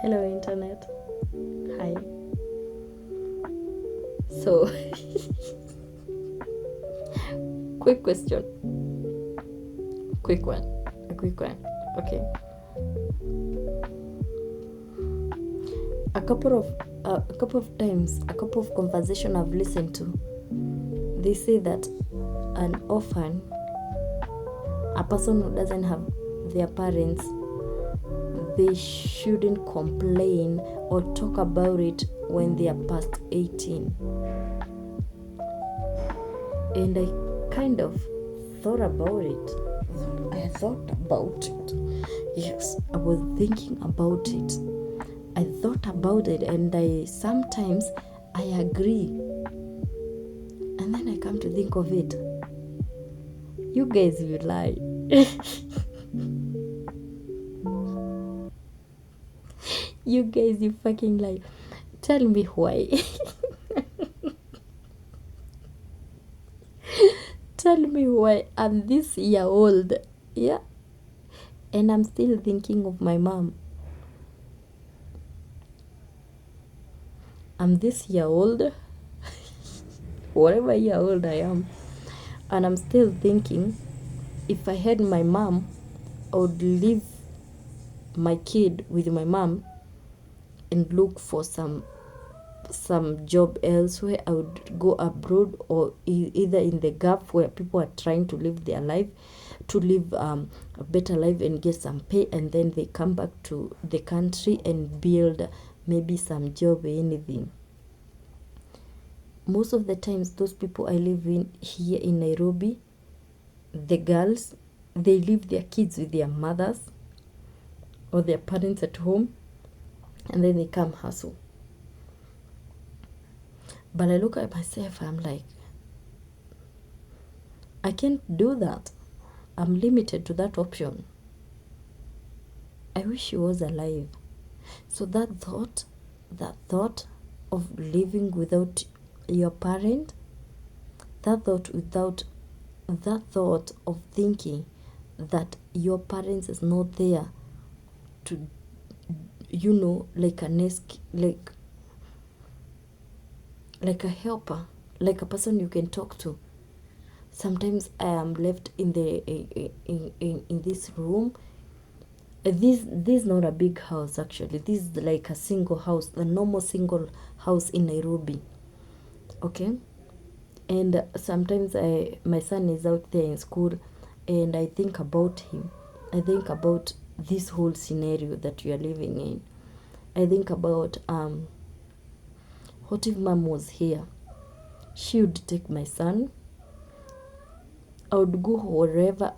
Hello, internet. Hi. So, quick question. Quick one. A quick one. Okay. A couple of times, a couple of conversation I've listened to, they say that an orphan, a person who doesn't have their parents, they shouldn't complain or talk about it when they are past 18. And I kind of thought about it. Yes, I was thinking about it. I thought about it, and sometimes I agree. And then I come to think of it. You guys will lie. You guys, you fucking lie. Tell me why. Tell me why I'm this year old. Yeah. And I'm still thinking of my mom. I'm this year old. Whatever year old I am. And I'm still thinking, if I had my mom, I would leave my kid with my mom and look for some job elsewhere. I would go abroad, or either in the gap where people are trying to live their life, to live a better life and get some pay, and then they come back to the country and build maybe some job or anything. Most of the times, those people I live in here in Nairobi, the girls, they leave their kids with their mothers or their parents at home, and then they come hustle. But I look at myself, I'm like, I can't do that. I'm limited to that option. I wish she was alive. So that thought of living without your parent, that thought of thinking that your parents is not there to, like a nest, like a helper, like a person you can talk to. Sometimes I am left in this room. This is not a big house, actually. This is like a single house, the normal single house in Nairobi. Okay? And sometimes my son is out there in school, and I think about him. I think about this whole scenario that we are living in. I think about what if mom was here? She would take my son. I would go wherever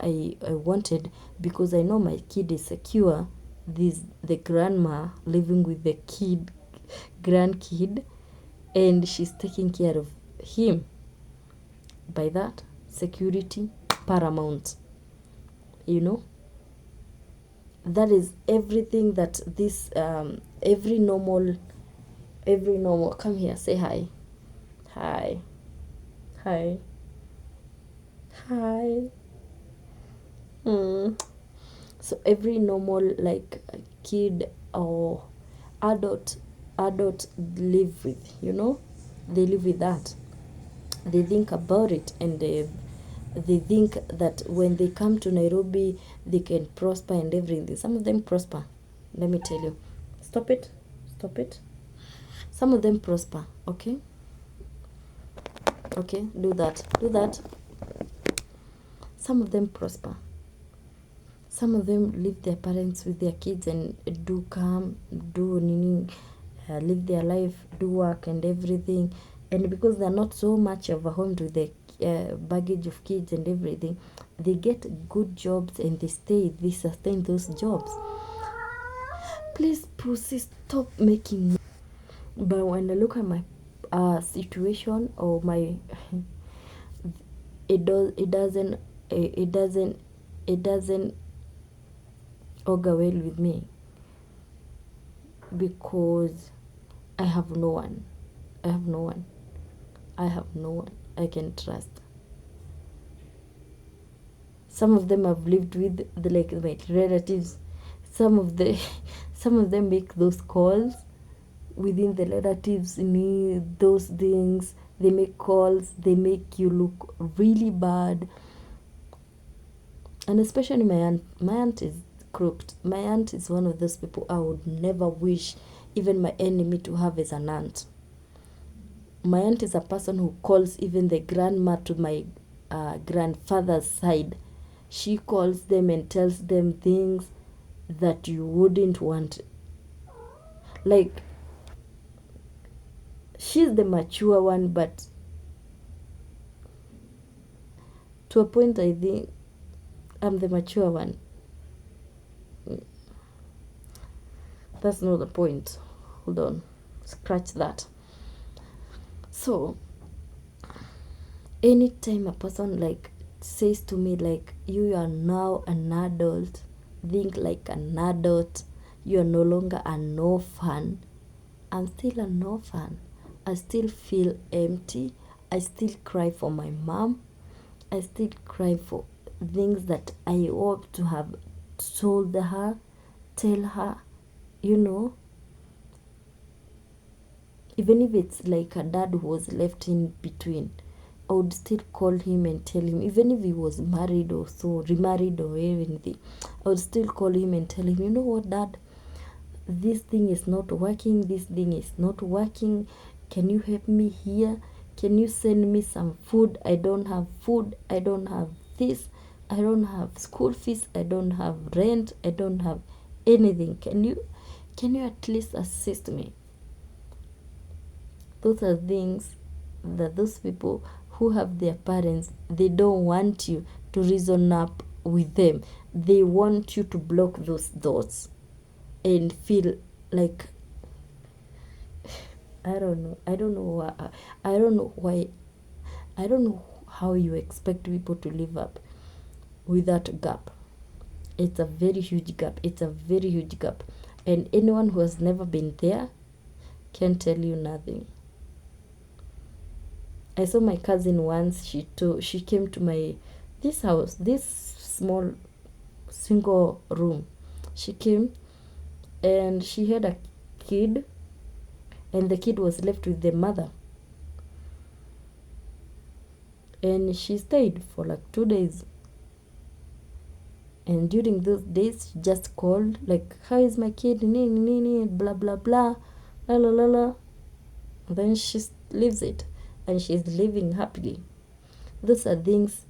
I wanted, because I know my kid is secure. The grandma living with the grandkid, and she's taking care of him. By that, security paramount. That is everything that this every normal, come here, say hi. Hi. Hi. Hi. So every normal, like, kid or adult live with, they live with that. They think about it, and they think that when they come to Nairobi, they can prosper and everything. Some of them prosper. Let me tell you. Stop it. Some of them prosper. Okay, do that. Some of them prosper. Some of them leave their parents with their kids and live their life, do work and everything. And because they're not so much overwhelmed with the baggage of kids and everything, they get good jobs and they sustain those jobs. Please, Pussy, stop making. But when I look at my situation, or my it doesn't augur well with me, because I have no one I can trust. Some of them I've lived with, my relatives. some of the some of them make those calls within the relatives need those things. They make calls, they make you look really bad. And especially my aunt is crooked. My aunt is one of those people I would never wish even my enemy to have as an aunt. My aunt is a person who calls even the grandma to my grandfather's side. She calls them and tells them things that you wouldn't want. Like, she's the mature one, but to a point I think I'm the mature one. That's not the point. Hold on. Scratch that. So, anytime a person like says to me like, you are now an adult, think like an adult, you are no longer an orphan, I'm still an orphan. I still feel empty. I still cry for my mom. I still cry for things that I ought to have told her, tell her, you know. Even if it's like a dad who was left in between, I would still call him and tell him, even if he was married or so, remarried or anything, I would still call him and tell him, you know what, Dad, this thing is not working, this thing is not working, can you help me here? Can you send me some food? I don't have food, I don't have this, I don't have school fees, I don't have rent, I don't have anything. Can you at least assist me? Those are things that those people who have their parents, they don't want you to reason up with them. They want you to block those doors and feel like, I don't know how you expect people to live up with that gap. It's a very huge gap. And anyone who has never been there can tell you nothing. I saw my cousin once. She came to this house, this small single room. She came and she had a kid, and the kid was left with the mother. And she stayed for like 2 days. And during those days, she just called like, how is my kid? Blah blah blah, la la la la. And then she leaves it, and she's living happily. Those are things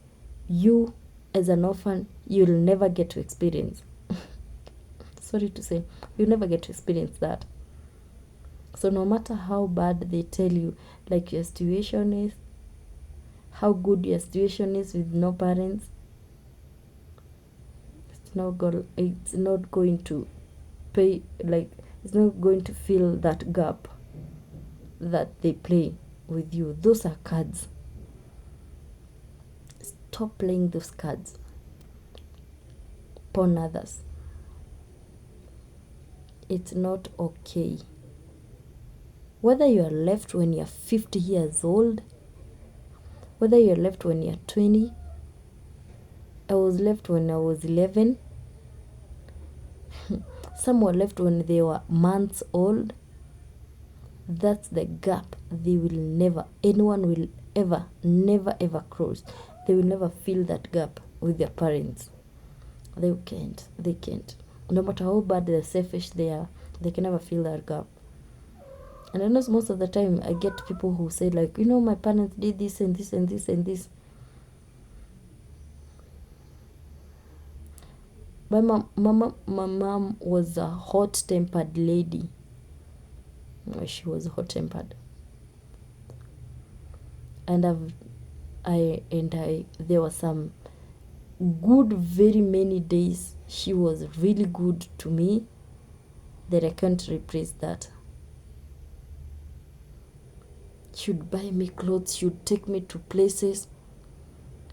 you, as an orphan, you'll never get to experience. Sorry to say, you'll never get to experience that. So no matter how bad they tell you, like your situation is, how good your situation is with no parents, it's not going to pay, like, it's not going to fill that gap that they play with you. Those are cards. Stop playing those cards upon others. It's not okay. Whether you are left when you're 50 years old, whether you're left when you're 20, I was left when I was 11. Some were left when they were months old. That's the gap anyone will never ever cross. They will never fill that gap with their parents. They can't. No matter how bad they're selfish they are, they can never fill that gap. And I know most of the time I get people who say like, you know, my parents did this and this and this and this. My mom was a hot-tempered lady. She was hot-tempered. And there were some good, very many days she was really good to me that I can't replace that. She would buy me clothes, she would take me to places,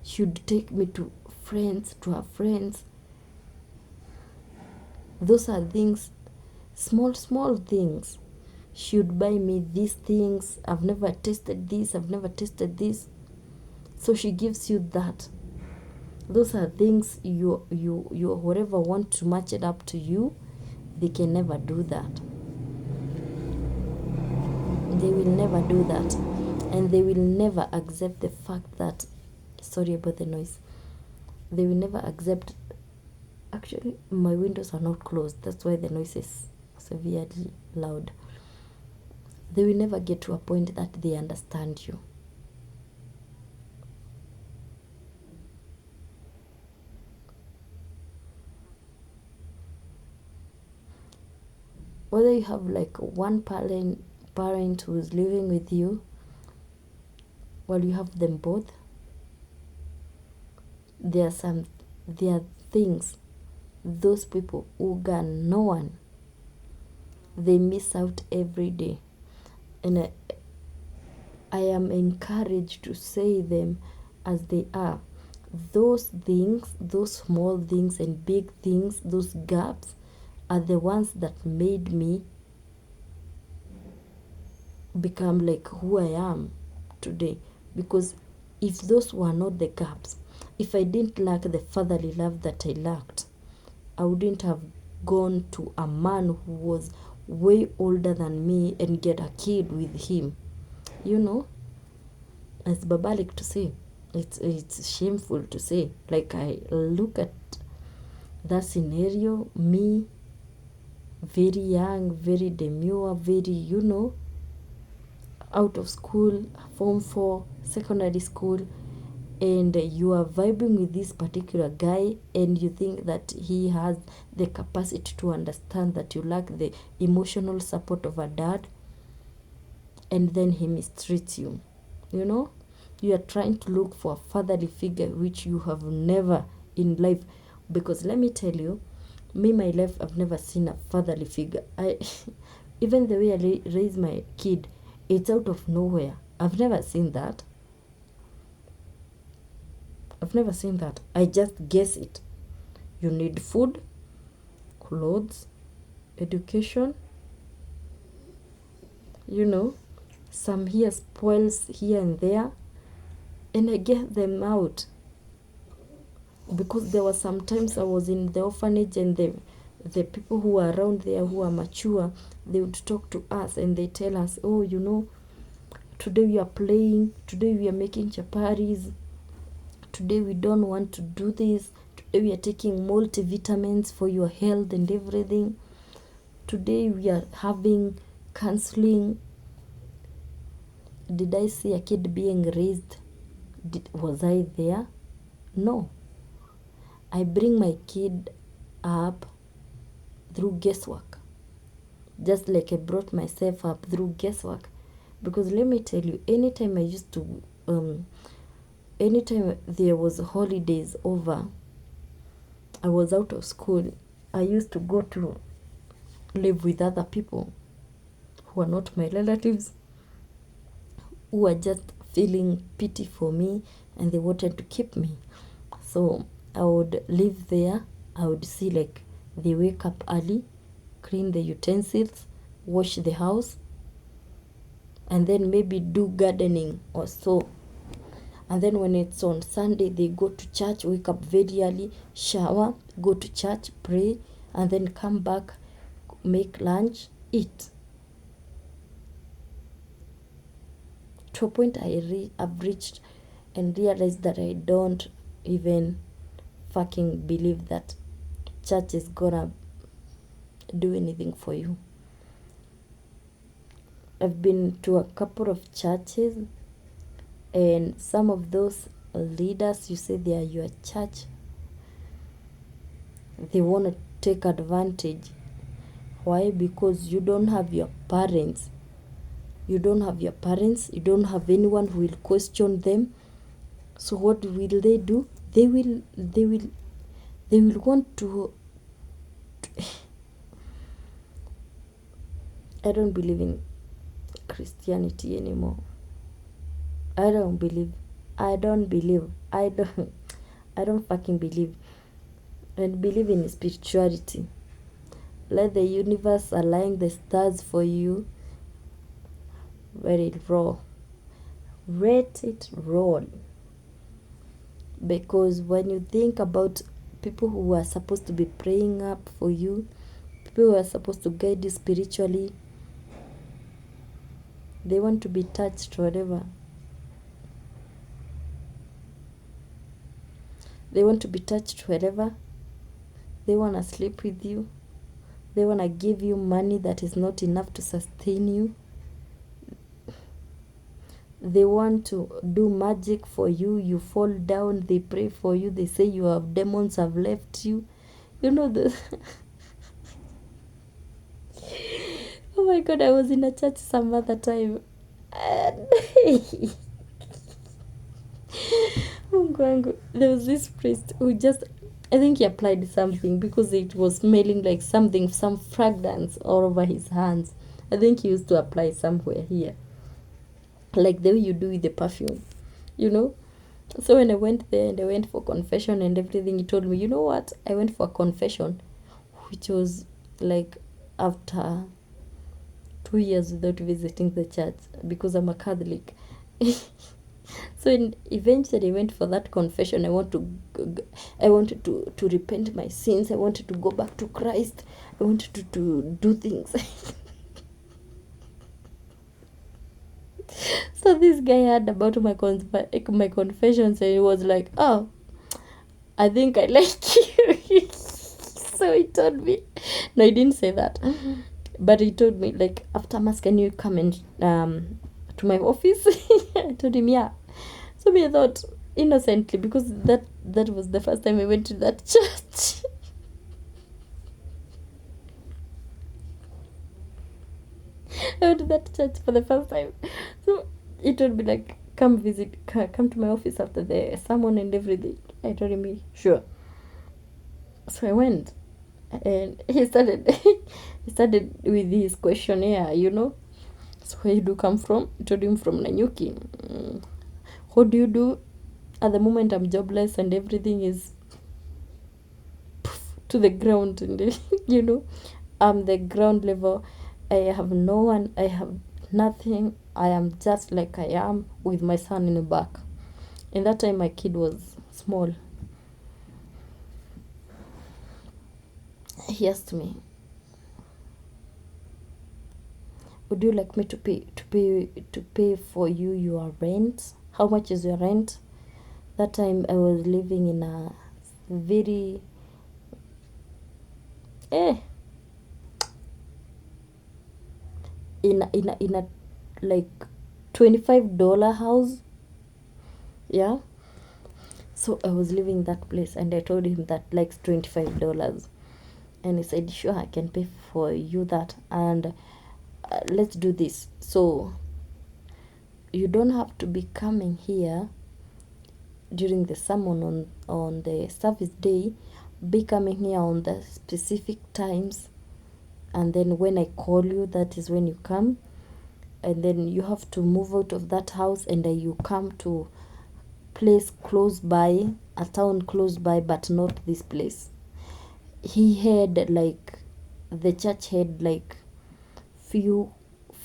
she would take me to her friends. Those are things, small things. She would buy me these things. I've never tasted this. So she gives you that. Those are things you whoever want to match it up to you, they can never do that. They will never do that. And they will never accept the fact that, sorry about the noise, they will never accept, actually my windows are not closed, that's why the noise is severely loud. They will never get to a point that they understand you. Whether you have like one parent who is living with you, while you have them both, there are things those people who got no one, they miss out every day. And I am encouraged to say them as they are. Those things, those small things and big things, those gaps are the ones that made me become like who I am today. Because if those were not the gaps, if I didn't lack the fatherly love that I lacked, I wouldn't have gone to a man who was way older than me and get a kid with him. You know, it's barbaric to say. It's shameful to say. Like, I look at that scenario, me, very young, very demure, very, out of school, form 4, secondary school, and you are vibing with this particular guy, and you think that he has the capacity to understand that you lack the emotional support of a dad, and then he mistreats you. You are trying to look for a fatherly figure which you have never in life. Because let me tell you, me, my life, I've never seen a fatherly figure. Even the way I raise my kid, it's out of nowhere. I've never seen that. I just guess it. You need food, clothes, education, some here spoils here and there, and I get them out. Because there were some times I was in the orphanage, and the people who are around there who are mature, they would talk to us and they tell us, oh, today we are playing, today we are making chaparis, today we don't want to do this, today we are taking multivitamins for your health and everything, today we are having counseling. Did I see a kid being raised? Was I there? No. I bring my kid up through guesswork, just like I brought myself up through guesswork. Because let me tell you, anytime there was holidays over, I was out of school, I used to go to live with other people who are not my relatives, who are just feeling pity for me, and they wanted to keep me. So I would live there. I would see, like, they wake up early, clean the utensils, wash the house, and then maybe do gardening or so. And then when it's on Sunday, they go to church, wake up very early, shower, go to church, pray, and then come back, make lunch, eat. To a point I've reached and realized that I don't even fucking believe that church is gonna do anything for you. I've been to a couple of churches, and some of those leaders, you say they are your church, they want to take advantage. Why? Because you don't have your parents. You don't have anyone who will question them. So what will they do? They will want to I don't believe in Christianity anymore. I don't fucking believe. And believe in spirituality. Let the universe align the stars for you. Let it roll. Let it roll. Because when you think about people who are supposed to be praying up for you, people who are supposed to guide you spiritually, they want to be touched whatever. They want to be touched wherever. They want to sleep with you. They want to give you money that is not enough to sustain you. They want to do magic for you. You fall down, they pray for you. They say you have demons have left you. You know the oh my God, I was in a church some other time. And there was this priest who just, I think he applied something because it was smelling like something, some fragrance all over his hands. I think he used to apply somewhere here, like the way you do with the perfume, you know. So when I went there and I went for confession and everything, he told me, you know what, I went for a confession, which was like after 2 years without visiting the church because I'm a Catholic. So eventually I went for that confession. I wanted to repent my sins. I wanted to go back to Christ. I wanted to do things. So this guy heard about my confessions and he was like, oh, I think I like you. So he told me, no, he didn't say that, but he told me, like, after mass, can you come and to my office? I told him, yeah. So me, I thought innocently, because that was the first time I went to that church. I went to that church for the first time. So he told me, like, come to my office after the sermon and everything. I told him, sure. So I went, and he started with his questionnaire, you know. So where you do come from? I told him from Nanyuki. What do you do? At the moment I'm jobless and everything is to the ground, and you know, I'm the ground level. I have no one, I have nothing. I am just like I am with my son in the back. And that time my kid was small. He asked me, would you like me to pay for you your rent? How much is your rent? That time I was living in a very in a like $25 house. Yeah. So I was living that place and I told him that likes $25. And he said, sure, I can pay for you that, and let's do this. So you don't have to be coming here during the sermon on the service day. Be coming here on the specific times, and then when I call you, that is when you come. And then you have to move out of that house and you come to place close by, a town close by, but not this place. He had like, the church had like few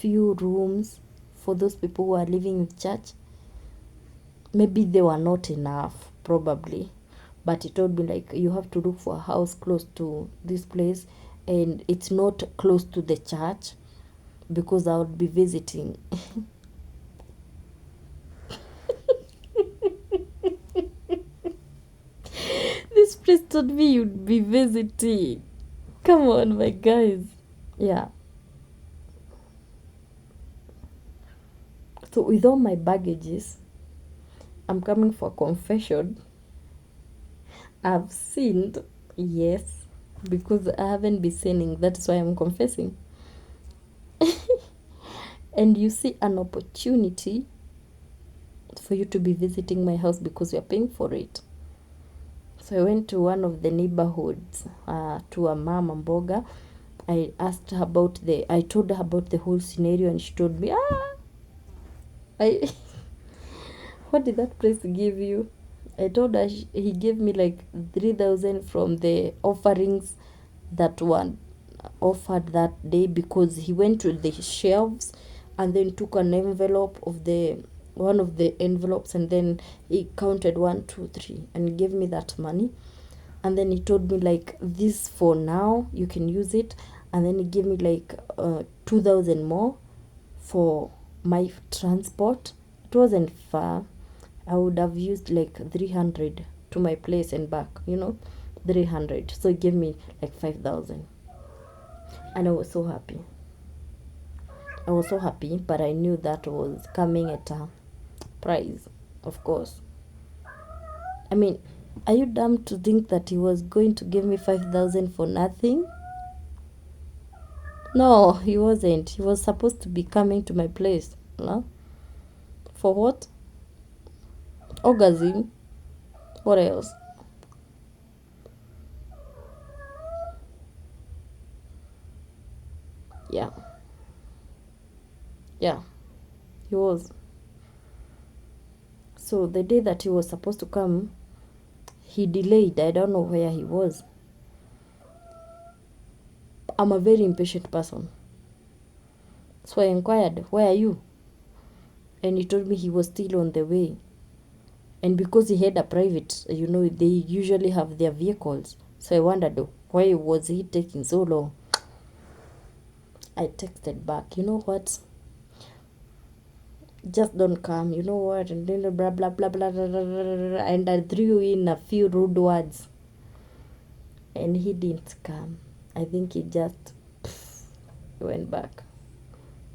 rooms for those people who are living in church. Maybe they were not enough, probably, but he told me, like, you have to look for a house close to this place, and it's not close to the church because I would be visiting. This priest told me you'd be visiting. Come on, my guys. Yeah. So with all my baggages, I'm coming for confession. I've sinned, yes, because I haven't been sinning. That's why I'm confessing. And you see an opportunity for you to be visiting my house because you're paying for it. So I went to one of the neighborhoods, to a mama mboga. I asked her I told her about the whole scenario, and she told me, what did that place give you? I told her he gave me like 3,000 from the offerings that one offered that day, because he went to the shelves and then took an envelope of the one of the envelopes, and then he counted 1, 2, 3 and gave me that money. And then he told me like, this for now, you can use it. And then he gave me like 2,000 more for my transport. It wasn't far. I would have used like 300 to my place and back, 300. So he gave me like 5,000. And I was so happy. But I knew that was coming at a price, of course. I mean, are you dumb to think that he was going to give me 5,000 for nothing? No, he wasn't. He was supposed to be coming to my place. No? For what? Orgasm? What else? Yeah. Yeah, he was. So the day that he was supposed to come, he delayed. I don't know where he was. I'm a very impatient person. So I inquired, where are you? And he told me he was still on the way. And because he had a private, they usually have their vehicles. So I wondered, why was he taking so long? I texted back, you know what? Just don't come, you know what? And then blah, blah, blah, blah, blah, blah, blah, and I threw in a few rude words. And he didn't come. I think he just went back.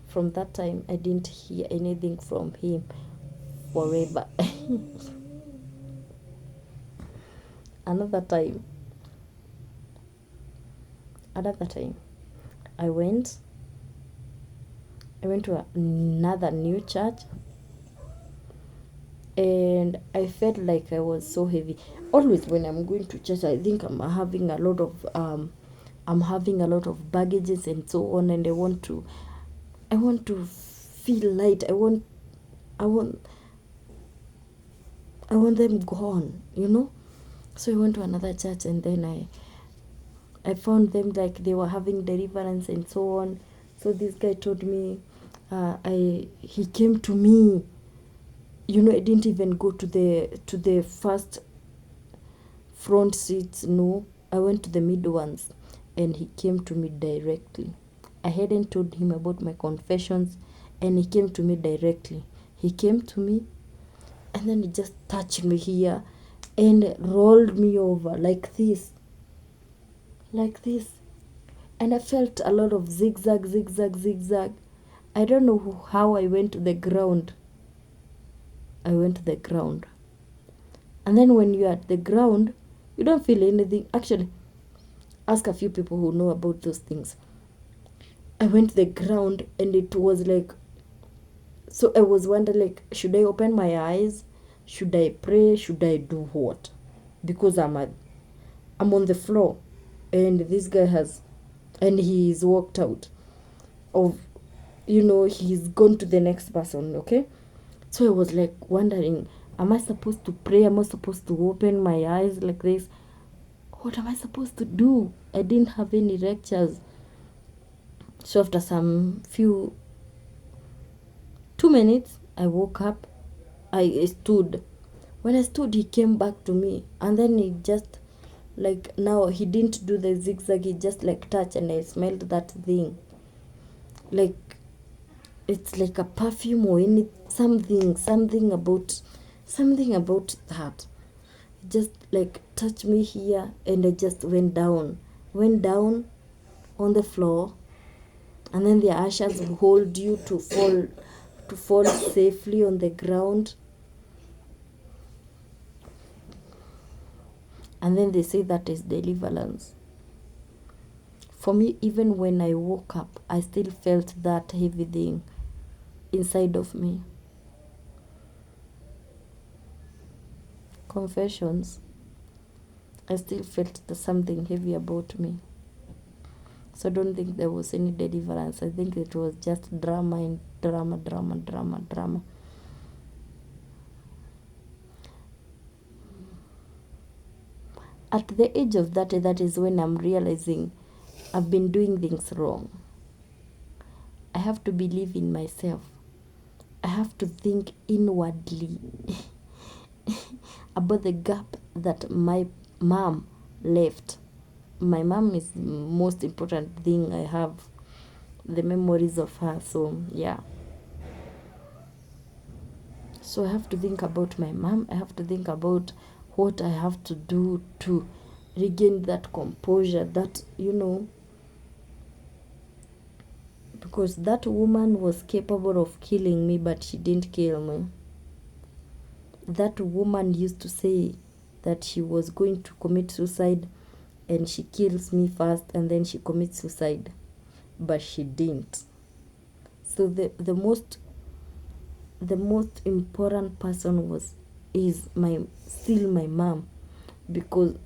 From that time, I didn't hear anything from him forever. Another time, I went to another new church, and I felt like I was so heavy. Always when I'm going to church, I think I'm having a lot of baggages and so on, and I want to feel light. I want them gone, So I went to another church, and then I found them like they were having deliverance and so on. So this guy told me, he came to me. I didn't even go to the first front seats. No, I went to the mid ones, and he came to me directly. I hadn't told him about my confessions, and he came to me directly. He came to me, and then he just touched me here and rolled me over like this. And I felt a lot of zigzag. I don't know how I went to the ground. And then when you're at the ground, you don't feel anything. Actually, ask a few people who know about those things. I went to the ground, and it was like, so I was wondering, like, should I open my eyes? Should I pray? Should I do what? Because I'm on the floor, and this guy he's walked out he's gone to the next person, okay? So I was like wondering, am I supposed to pray? Am I supposed to open my eyes like this? What am I supposed to do? I didn't have any lectures. So after some 2 minutes, I woke up. I stood. When I stood, he came back to me, and then he just, like, now he didn't do the zigzag. He just like touched, and I smelled that thing. Like, it's like a perfume or something about that. It just like touched me here, and I just went down on the floor. And then the ushers will hold you to fall safely on the ground. And then they say that is deliverance. For me, even when I woke up, I still felt that heavy thing inside of me. Confessions, I still felt something heavy about me. So I don't think there was any deliverance. I think it was just drama and drama. At the age of 30, that is when I'm realizing I've been doing things wrong. I have to believe in myself. I have to think inwardly about the gap that my mom left. My mom is the most important thing I have, the memories of her. So yeah, so I have to think about my mom. I have to think about what I have to do to regain that composure, that, because that woman was capable of killing me, but she didn't kill me. That woman used to say that she was going to commit suicide, and she kills me first and then she commits suicide, but she didn't. So the most important person is still my mom, because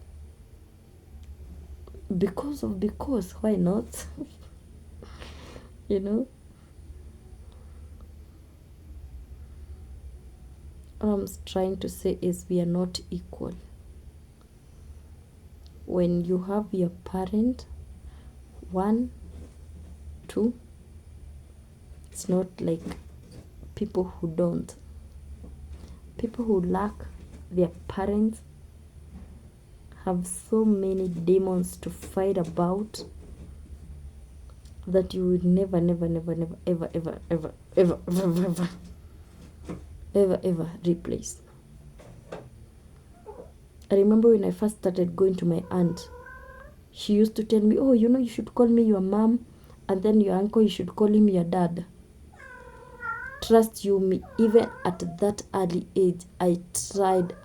why not? What I'm trying to say is we are not equal. When you have your parent, 1, 2, it's not like people who don't. People who lack their parents have so many demons to fight about that you would never ever replace. I remember when I first started going to my aunt, she used to tell me, oh, you should call me your mom, and then your uncle, you should call him your dad. Trust you me, even at that early age, I tried,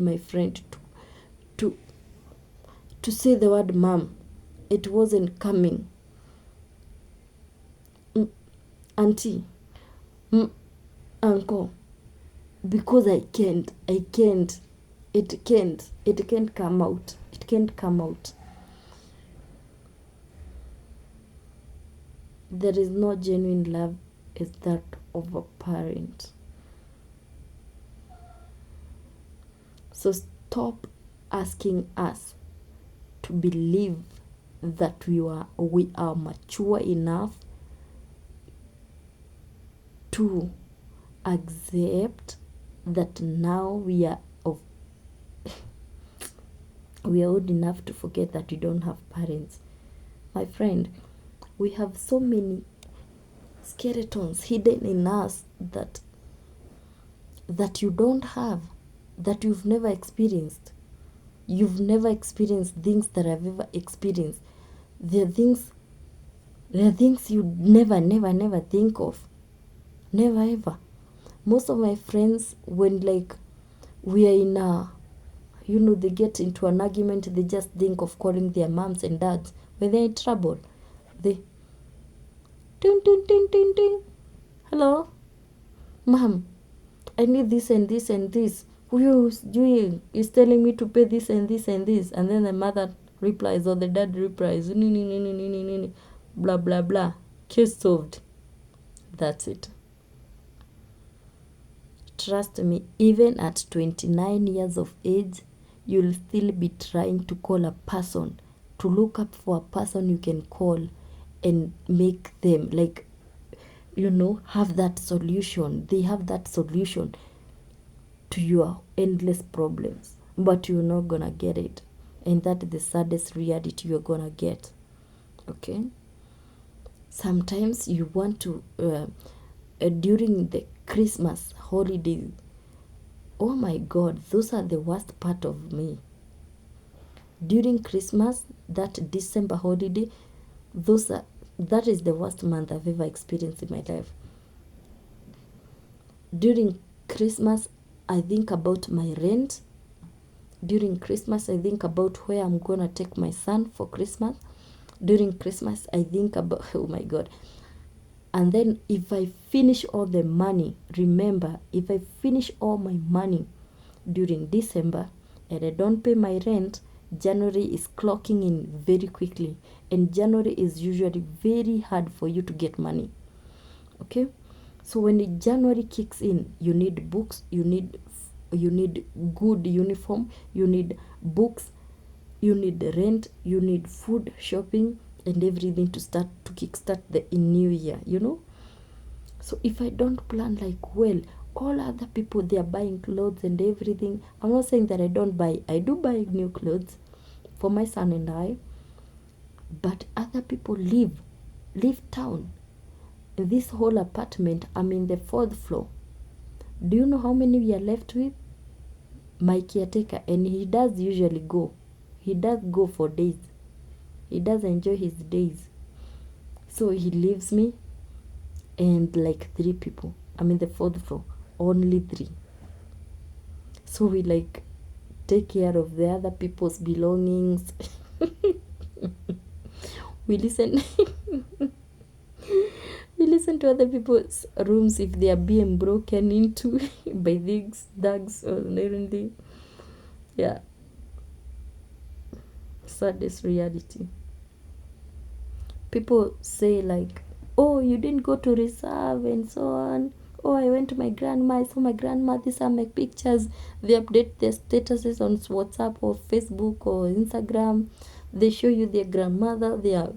my friend, to say the word mom. It wasn't coming. Auntie, uncle, because I can't. It can't come out. It can't come out. There is no genuine love as that of a parent. So stop asking us to believe that we are mature enough to accept that now we are old enough to forget that we don't have parents. My friend, we have so many skeletons hidden in us that you don't have, that you've never experienced. You've never experienced things that I've ever experienced. There are things you never think of. Never ever. Most of my friends, when we are in they get into an argument, they just think of calling their moms and dads. When they're in trouble, they ting ting ting ting ting. Hello, mom, I need this and this and this. Who's doing is telling me to pay this and this and this, and then the mother replies or the dad replies, blah blah blah. Case solved. That's it. Trust me, even at 29 years of age, you'll still be trying to call a person, to look up for a person you can call and make them have that solution. They have that solution to your endless problems, but you're not gonna get it. And that is the saddest reality you're gonna get. Okay? Sometimes you want to, during the Christmas holidays, oh my God, those are the worst part of me. During Christmas, that December holiday, that is the worst month I've ever experienced in my life. During Christmas, I think about my rent. During Christmas, I think about where I'm gonna take my son for Christmas. During Christmas, I think about, oh my God. And then if I finish all the money, remember, if I finish all my money during December and I don't pay my rent, January is clocking in very quickly. And January is usually very hard for you to get money. Okay? So when January kicks in, you need books, you need good uniform, you need books, you need rent, you need food, shopping, and everything to kickstart the new year, So if I don't plan like well, all other people, they are buying clothes and everything. I'm not saying that I don't buy. I do buy new clothes for my son and I, but other people leave town. In this whole apartment, I'm in the 4th floor. Do you know how many we are left with? My caretaker, and he does usually go. He does go for days. He does enjoy his days. So he leaves me and like 3 people. I'm in the 4th floor. Only 3. So we like take care of the other people's belongings. We listen we listen to other people's rooms if they are being broken into by these thugs or anything. Yeah. Saddest reality. People say like, oh, you didn't go to reserve and so on. Oh, I went to my grandma, I saw my grandma, these are my pictures. They update their statuses on WhatsApp or Facebook or Instagram. They show you their grandmother, their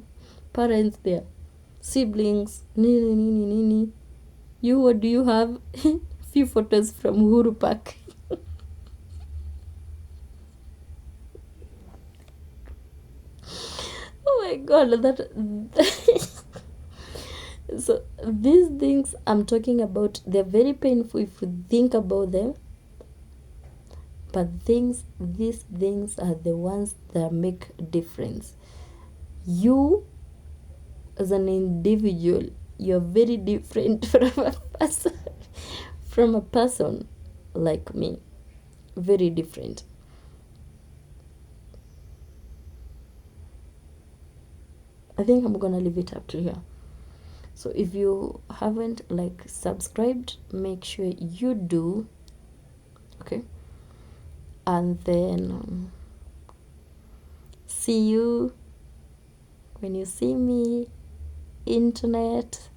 parents, their siblings. Nini, nini, nini. You, what do you have? Few photos from Uhuru Park. Oh my god, that so these things I'm talking about, they're very painful if you think about them. But these things are the ones that make difference. You as an individual, you're very different from a person like me. Very different. I think I'm gonna leave it up to here. So if you haven't like subscribed, make sure you do. Okay. And then see you when you see me, internet.